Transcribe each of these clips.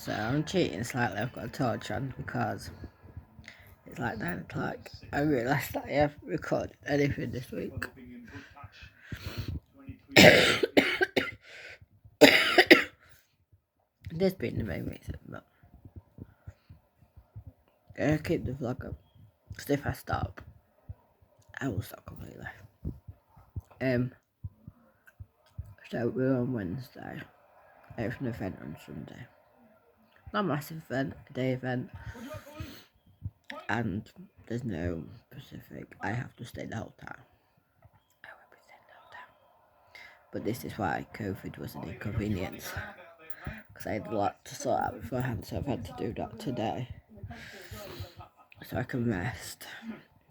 So I'm cheating slightly. I've got a torch on because it's like 9 o'clock. I realised that I haven't recorded anything this week. This being the main reason, but I'm gonna keep the vlog up. Because if I stop, I will stop completely. So we're on Wednesday. I have an event on Sunday. Not a massive event, a day event. And there's no Pacific. I have to stay the whole time. I will be staying the whole time. But this is why COVID was an inconvenience. Because I had a lot to sort out beforehand, so I've had to do that today. So I can rest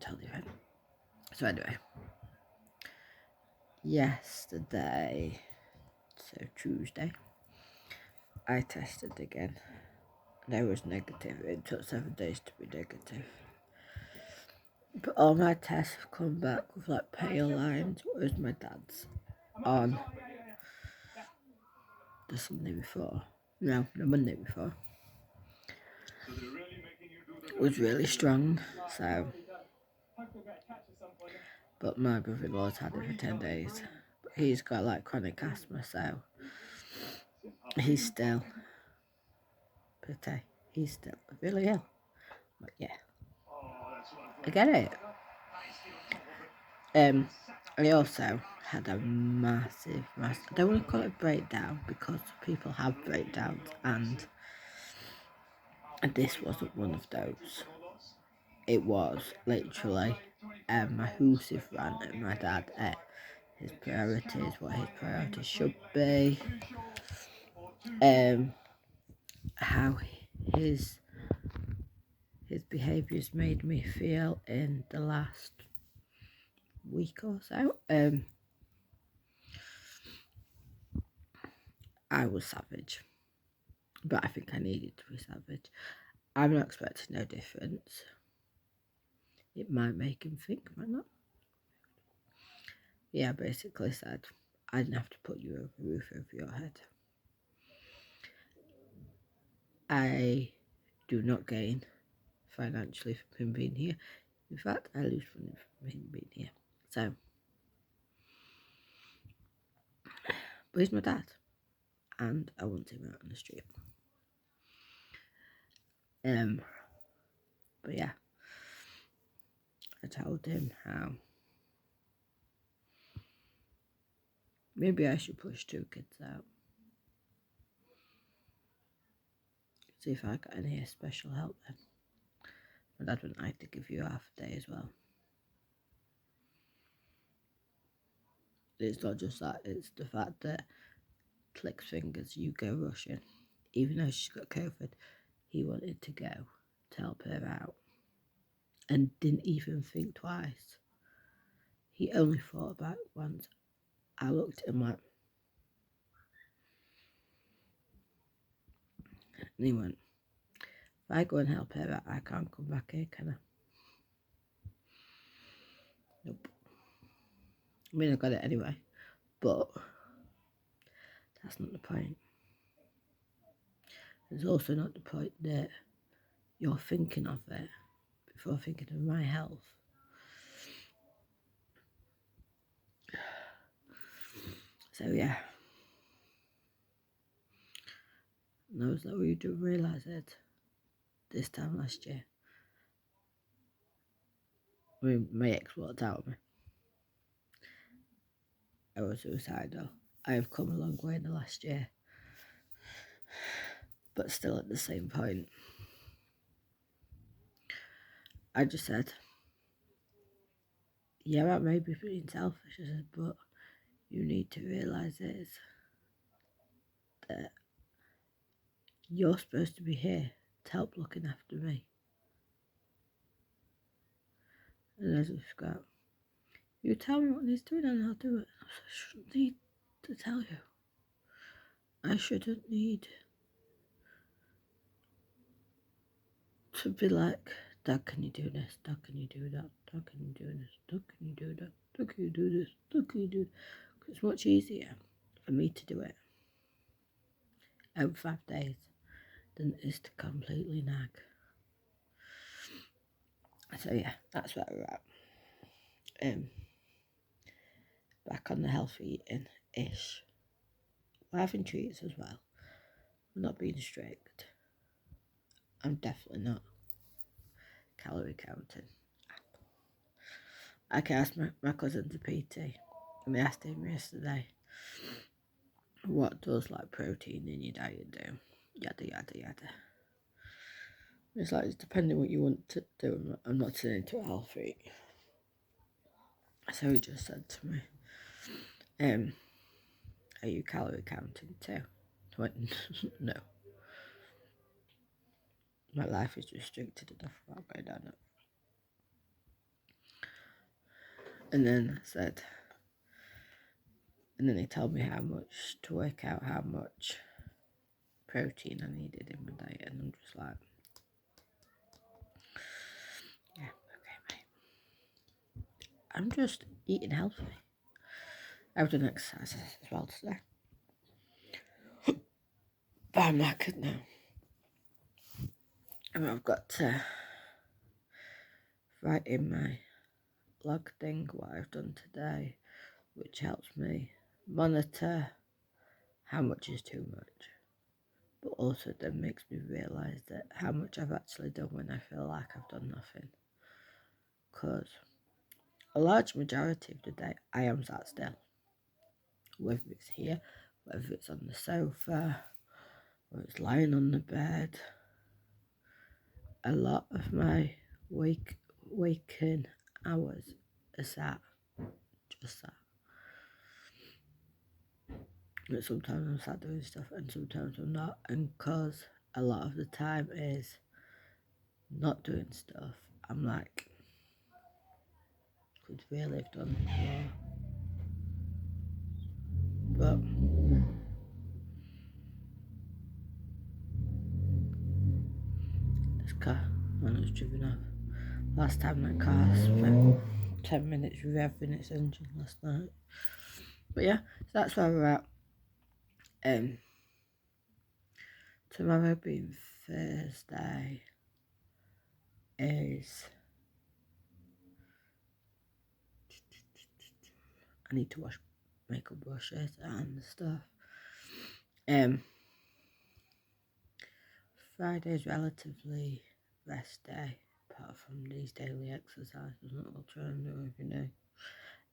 until the event. So anyway. Yesterday, so Tuesday, I tested again. And I was negative. It took 7 days to be negative. But all my tests have come back with like pale lines, whereas my dad's on the Sunday before. No, the Monday before. It was really strong, so. But my brother-in-law's had it for 10 days. But he's got like chronic asthma, so he's still he's still really ill. But yeah. I get it. I also had a massive, I don't want to call it breakdown because people have breakdowns, and this wasn't one of those. It was literally my hoosive ran and my dad ate his priorities, what his priorities should be, how his behaviours made me feel in the last week or so. I was savage, but I think I needed to be savage. I'm not expecting no difference. It might make him think, might not. Yeah, I basically said, I didn't have to put you over the roof over your head. I do not gain financially from him being here. In fact, I lose from him being here. So, but he's my dad, and I want him out on the street. But yeah, I told him how maybe I should push 2 kids out. See if I got any special help then. My dad wouldn't like to give you half a day as well. It's not just that, it's the fact that clicks fingers, you go rushing. Even though she's got COVID, he wanted to go to help her out and didn't even think twice. He only thought about it once. I looked at him like, and he went, if I go and help her out, I can't come back here, can I? Nope. I mean, I got it anyway, but that's not the point. It's also not the point that you're thinking of it before thinking of my health. So yeah, and I was like, well, you do realise it this time last year. I mean, my ex walked out of me. I was suicidal. I have come a long way in the last year, but still at the same point. I just said, yeah, that may be being selfish, I said, but you need to realise is that you're supposed to be here to help looking after me. And I just go, you tell me what needs doing and I'll do it. I shouldn't need to tell you. I shouldn't need to be like, Dad, can you do this? Dad, can you do that? Dad, can you do this? Dad, can you do that? Dad, can you do this? Dad, can you do that? It's much easier for me to do it over 5 days than it is to completely nag. So yeah, that's where we're at. Back on the healthy eating ish. We're having treats as well. We're not being strict. I'm definitely not calorie counting. I can ask my cousin's a PT, and we asked him yesterday, what does like protein in your diet do? Yada yada yada. It's like, it's depending what you want to do. I'm not turning into a health freak. So he just said to me, are you calorie counting too? I went, no. My life is restricted enough without going down it. And then I said, and then he told me how much to work out how much protein I needed in my diet, and I'm just like, yeah, okay, mate. I'm just eating healthy. I've done exercises as well today. But I'm knackered now. And I've got to write in my log thing what I've done today, which helps me monitor how much is too much, but also then makes me realise that how much I've actually done when I feel like I've done nothing. Because a large majority of the day I am sat still, whether it's here, whether it's on the sofa, or it's lying on the bed. A lot of my waking hours are sat, just sat. But sometimes I'm sat doing stuff and sometimes I'm not, and because a lot of the time is not doing stuff, I'm like, could really have done more. But this car, when it was driven off, last time that car spent 10 minutes revving its engine last night. But yeah, so that's where we're at. Tomorrow being Thursday is, I need to wash makeup brushes and stuff. Friday's relatively rest day, apart from these daily exercises that I'll try and do every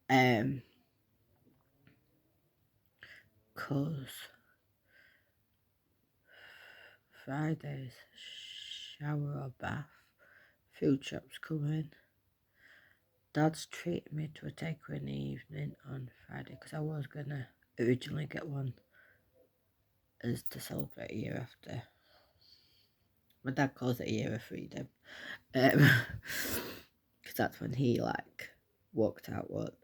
day. Cause Friday's shower or bath, food shops coming. Dad's treated me to a takeaway in the evening on Friday because I was gonna originally get one as to celebrate a year after. My dad calls it a year of freedom, because that's when he like walked out. What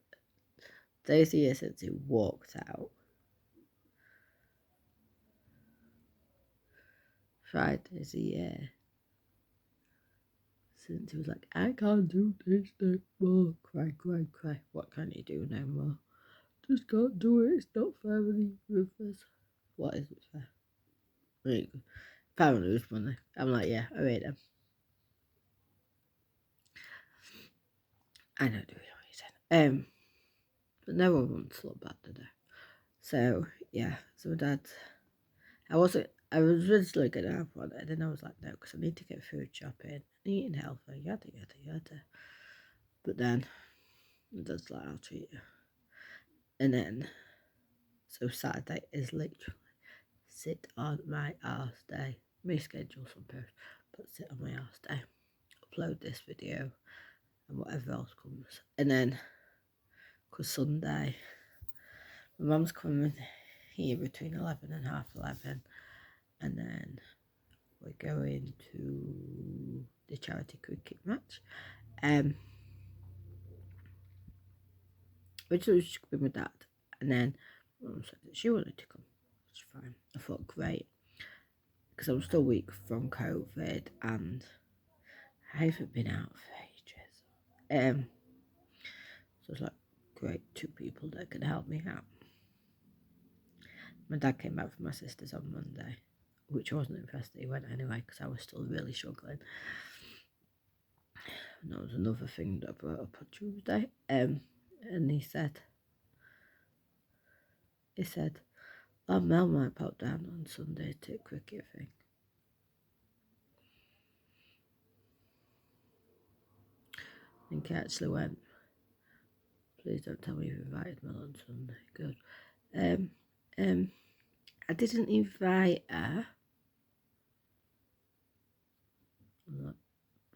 days a year since he walked out? Fridays a year since he was like, I can't do this no more. Cry, cry, cry. What can you do no more? Just can't do it. It's not fair with Rufus. What is it fair? Really good. If I lose money, I'm like, yeah, I rate them. I know the reason. But no one wants to look bad today. So yeah, so my dad, I was originally gonna have one, and then I was like, no, because I need to get food shopping, eating healthy, yada yada yada. But then my dad's like, I'll treat you. And then, so Saturday is literally sit on my arse day. May schedule some posts, but sit on my arse day. Upload this video and whatever else comes. And then, because Sunday, my mum's coming here between 11 and half 11. And then we're going to the charity cricket match. Which was with my dad. And then mum said that she wanted to come. Which is fine. I thought, great. Because I'm still weak from COVID and I haven't been out for ages. So it's like, great, 2 people that can help me out. My dad came back from my sister's on Monday. which I wasn't impressed that he went anyway because I was still really struggling. And that was another thing that I brought up on Tuesday. And he said, oh, Mel might pop down on Sunday to a cricket thing. And he actually went, please don't tell me you've invited Mel on Sunday. Good. I didn't invite her,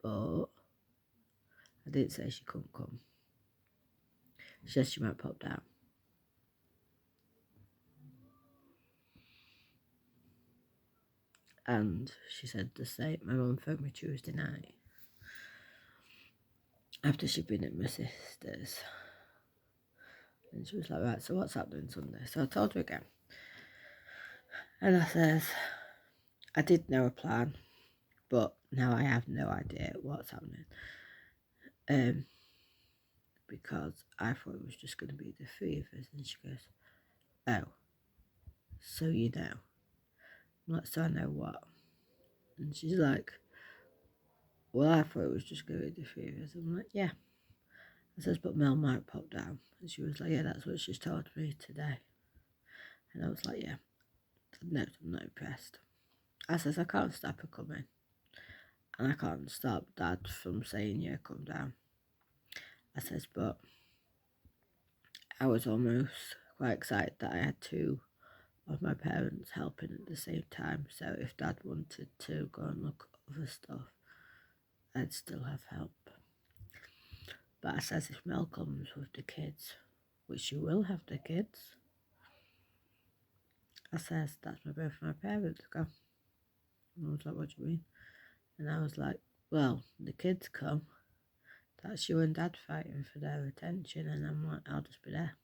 but I didn't say she couldn't come. She said she might pop down. And she said the same. My mum phoned me Tuesday night after she'd been at my sister's. And she was like, right, so what's happening Sunday? So I told her again. And I says, I did know a plan, but now I have no idea what's happening. Because I thought it was just going to be the three of us. And she goes, oh, so you know. I'm like, so I know what? And she's like, well, I thought it was just going to be the three of us. I'm like, yeah. I says, but Mel might pop down. And she was like, yeah, that's what she's told me today. And I was like, yeah, no, I'm not impressed. I says, I can't stop her coming. And I can't stop Dad from saying, yeah, come down. I says, but I was almost quite excited that I had two of my parents helping at the same time. So if Dad wanted to go and look at other stuff, I'd still have help. But I says, if Mel comes with the kids, which she will have the kids, I says, that's where both my parents go. And I was like, what do you mean? And I was like, well, the kids come, that's you and Dad fighting for their attention, and I'm like, I'll just be there.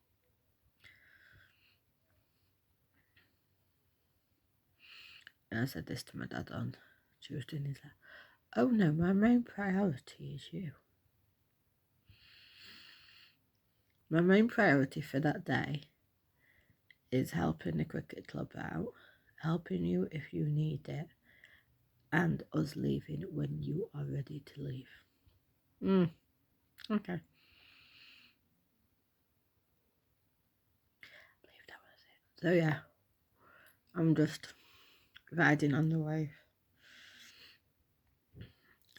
And I said this to my dad on Tuesday, and he's like, oh no, my main priority is you. My main priority for that day is helping the cricket club out, helping you if you need it, and us leaving when you are ready to leave. Okay. I believe that was it. So yeah, I'm just riding on the wave.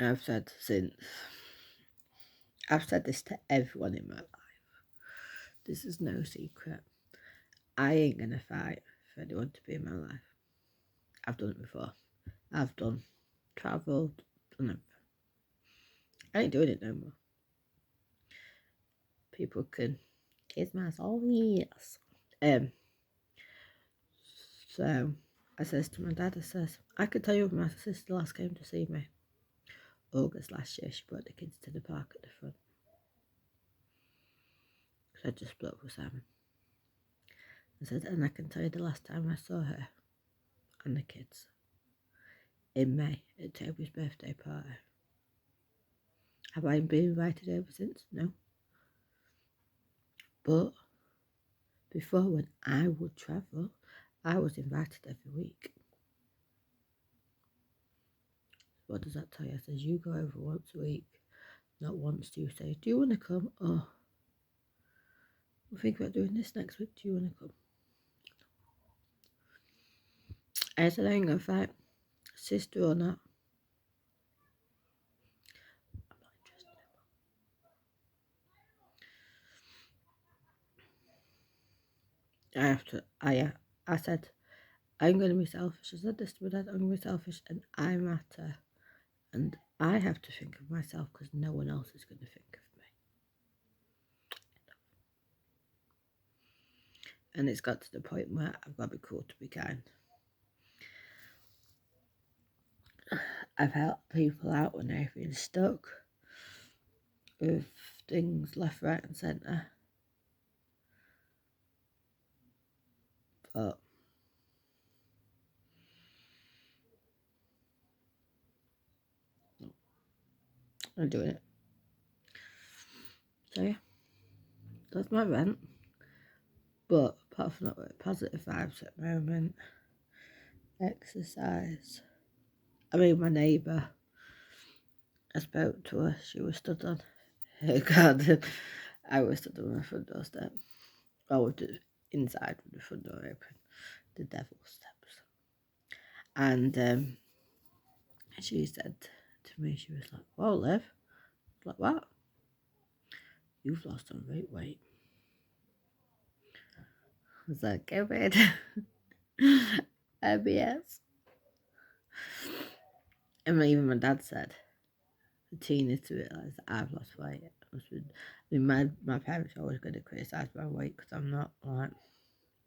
I've said this to everyone in my life. This is no secret. I ain't gonna fight for anyone to be in my life. I've done it before. I've travelled, done it. I ain't doing it no more. People can kiss my soul, yes. So I says to my dad, I could tell you when my sister last came to see me. August last year, she brought the kids to the park at the front. Because I just split up with Simon. I said, and I can tell you the last time I saw her and the kids in May at Toby's birthday party. Have I been invited ever since? No. But before, when I would travel, I was invited every week. What does that tell you? I says, you go over once a week. Not once do you say, do you want to come? Oh, we'll think about doing this next week. Do you want to come? I said, I ain't going to fight. Sister or not. I'm not interested. I said, I'm going to be selfish. I said this to my dad, I'm going to be selfish and I matter. And I have to think of myself because no one else is going to think of me. And it's got to the point where I've got to be cool to be kind. I've helped people out when they've been stuck with things left, right and centre. But I'm doing it. So yeah, that's my rant. But apart from that, positive vibes at the moment. exercise. I mean, my neighbour, I spoke to her. She was stood on her garden. I was stood on my front doorstep. I was inside with the front door open, the devil's steps. And she said to me, she was like, "Whoa, Liv." I was like, "What?" "You've lost some weight." I was like, "COVID." IBS. And even my dad said, the teen is to realise that I've lost weight. My parents are always going to criticise my weight because I'm not like,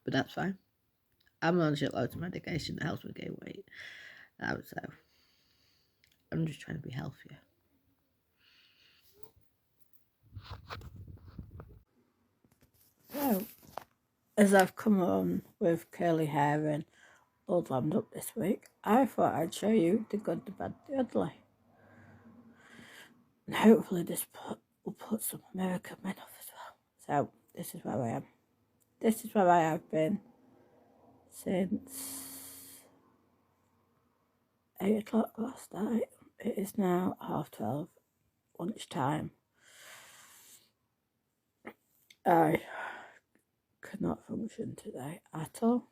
but that's fine. I'm on shitloads of medication that helps me gain weight. So I'm just trying to be healthier. So, as I've come on with curly hair and all glammed up this week, I thought I'd show you the good, the bad, the ugly. And hopefully this will put some American men off as well. So, this is where I am. This is where I have been since 8 o'clock last night. It is now 12:30, lunchtime. I could not function today at all.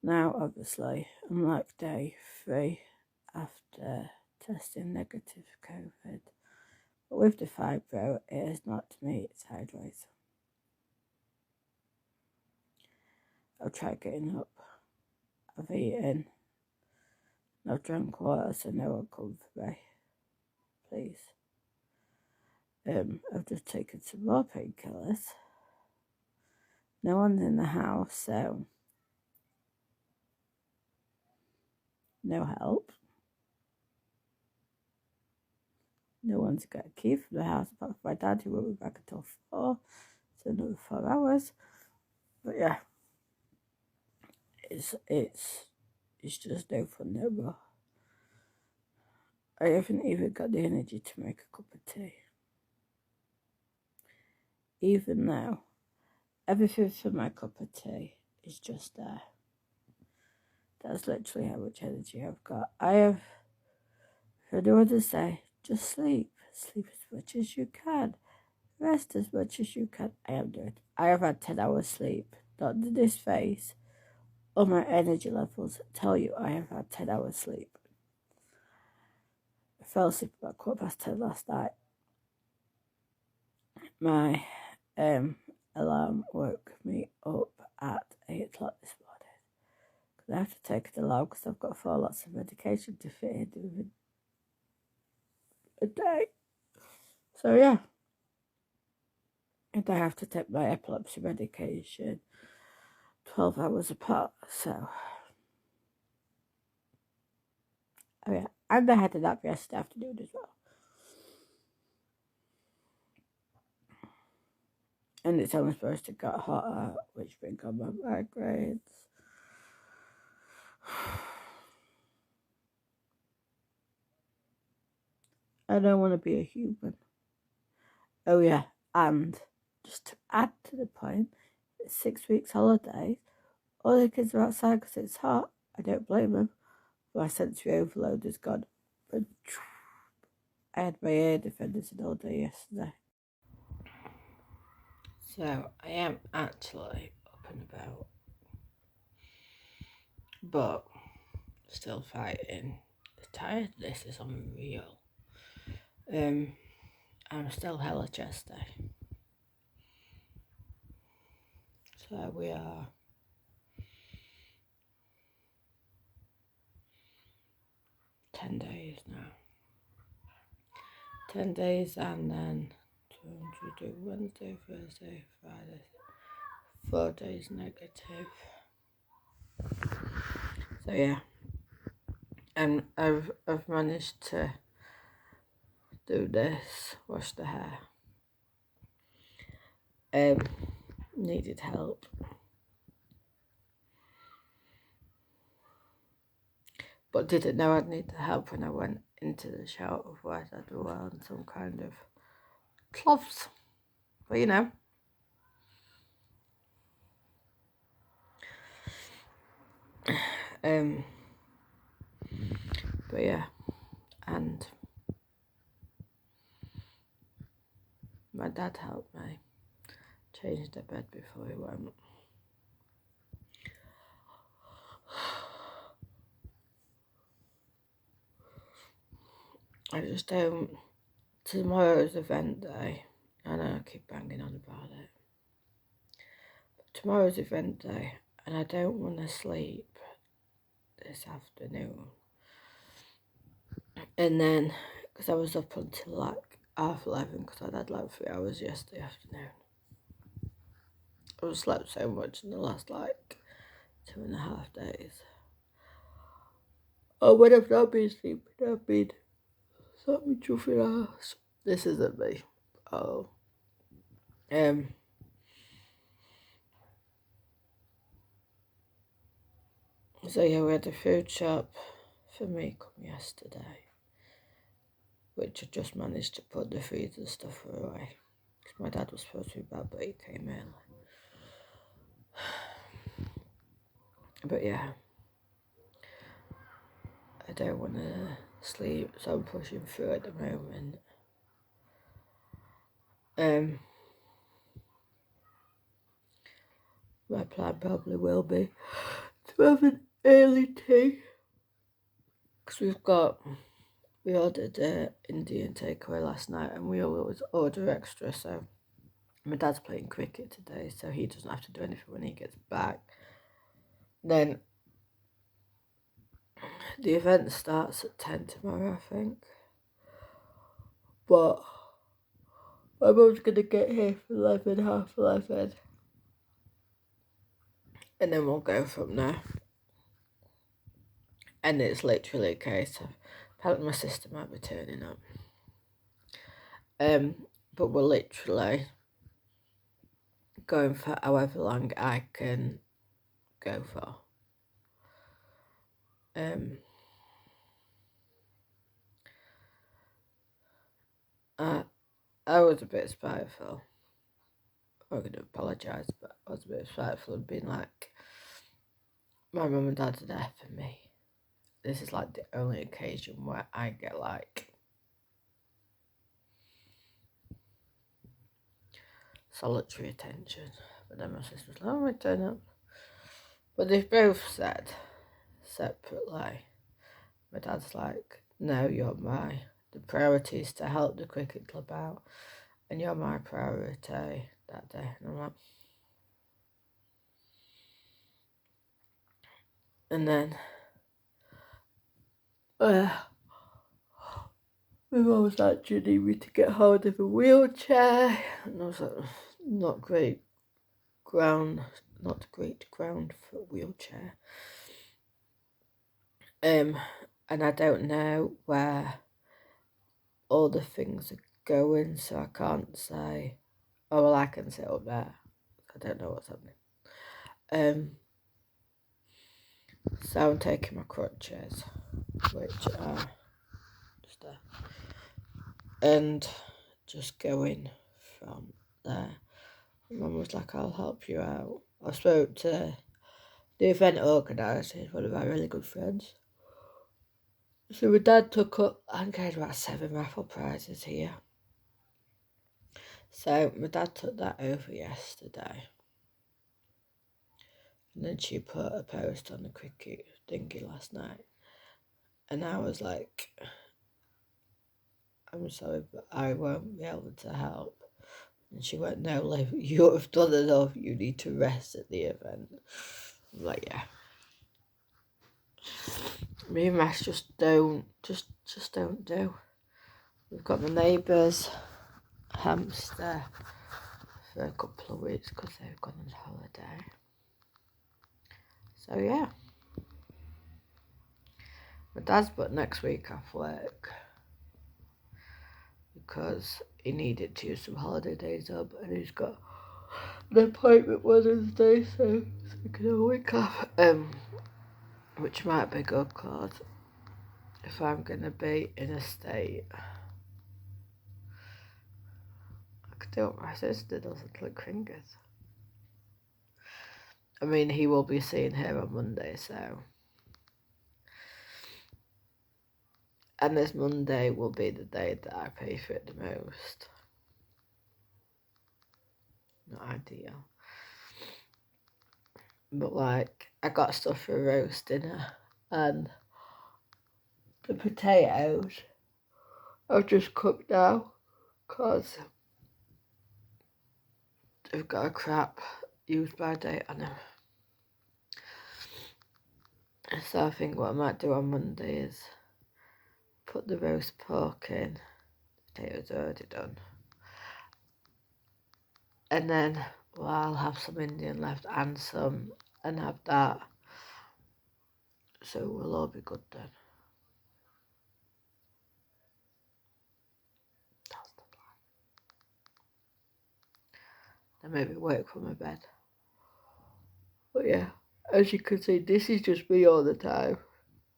Now, obviously, I'm like day 3 after testing negative COVID. But with the fibro, it has knocked me sideways. I've tried getting up. I've eaten. I've drank water, so no one come for me. Please. I've just taken some more painkillers. No one's in the house, so no help. No one's got a key from the house apart from my dad, who won't be back until 4, so another 4 hours. But yeah, it's just no fun no more. I haven't even got the energy to make a cup of tea. Even now, everything for my cup of tea is just there. That's literally how much energy I've got. I have heard others say, just sleep. Sleep as much as you can. Rest as much as you can. I am doing. I have had 10 hours sleep. Not in this phase. All my energy levels tell you I have had 10 hours sleep. I fell asleep about 10:15 last night. My alarm woke me up at 8 o'clock this morning. Because I have to take an alarm because I've got 4 lots of medication to fit in within a day. So yeah. And I have to take my epilepsy medication 12 hours apart. So, oh yeah. And I had a nap yesterday afternoon as well. And it's only supposed to get hotter, which brings on my migraines. I don't want to be a human. Oh yeah, and just to add to the point, it's 6 weeks holiday. All the kids are outside because it's hot. I don't blame them. My sensory overload is gone. But I had my ear defenders in all day yesterday. So I am actually up and about, but still fighting. The tiredness is unreal. I'm still hella chesty. So we are 10 days now. 10 days and then do Wednesday, Thursday, Friday. 4 days negative. So yeah. And I've managed to do this, wash the hair. Needed help. But didn't know I'd need the help when I went into the shower, otherwise I'd be wearing some kind of gloves. But you know. But yeah, and my dad helped me change the bed before he went. I just don't. Tomorrow's event day. I know I keep banging on about it. But tomorrow's event day, and I don't want to sleep this afternoon. And then, because I was up until like 11:30, because I'd had like 3 hours yesterday afternoon. I slept so much in the last like 2.5 days. Oh, when I've not been sleeping, I've been something chuffing ass. This isn't me. Oh. So yeah, we had a food shop for me come yesterday, which I just managed to put the freezer stuff away. Because my dad was supposed to be back, but he came early. But yeah, I don't want to sleep, so I'm pushing through at the moment. My plan probably will be to have an early tea. Because we ordered Indian takeaway last night and we always order extra, so my dad's playing cricket today, so he doesn't have to do anything when he gets back. Then the event starts at 10 tomorrow, I think. But my mum's going to get here for 11, half 11. And then we'll go from there. And it's literally a case of, apparently my sister might be turning up. But we're literally going for however long I can go for. I was a bit spiteful. I'm going to apologise, but I was a bit spiteful and being like, my mum and dad are there for me. This is like the only occasion where I get like solitary attention. But then my sister was like, oh, I turn up. But they've both said separately. My dad's like, no, the priority is to help the cricket club out, and you're my priority that day. And I'm like, and then, my mum was like, do you need me to get hold of a wheelchair? And I was like, not great ground for a wheelchair. And I don't know where all the things are going, so I can't say, oh, well, I can sit up there. I don't know what's happening. So I'm taking my crutches, which are just there, and just going from there. Mum was like, I'll help you out. I spoke to the event organiser, one of my really good friends. So my dad took up, I think I had about 7 raffle prizes here. So my dad took that over yesterday. And then she put a post on the cricket thingy last night. And I was like, I'm sorry, but I won't be able to help. And she went, no, Liv, you have done enough. You need to rest at the event. I'm like, yeah. Me and Max just don't do. We've got the neighbours' hamster for a couple of weeks because they've gone on holiday. So yeah. My dad's booked next week off work because he needed to use some holiday days up and he's got an appointment Wednesday, so he can have a week off. Which might be good because if I'm going to be in a state, I could do what my sister doesn't click fingers. I mean, he will be seeing her on Monday, so And this Monday will be the day that I pay for it the most. Not ideal. But like, I got stuff for roast dinner, and the potatoes I've just cooked now because they've got a crap use by date on them. So I think what I might do on Monday is put the roast pork in. The potatoes are already done. And then, well, I'll have some Indian left and have that. So we'll all be good then. That's the plan. Then maybe work from my bed. But yeah, as you can see, this is just me all the time.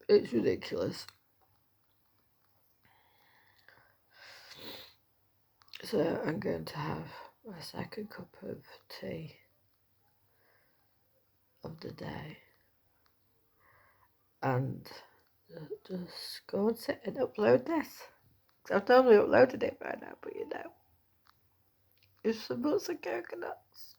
It's ridiculous. So I'm going to have my second cup of tea of the day. And just go and sit and upload this. I've totally uploaded it by now, but you know. It's some nuts and coconuts.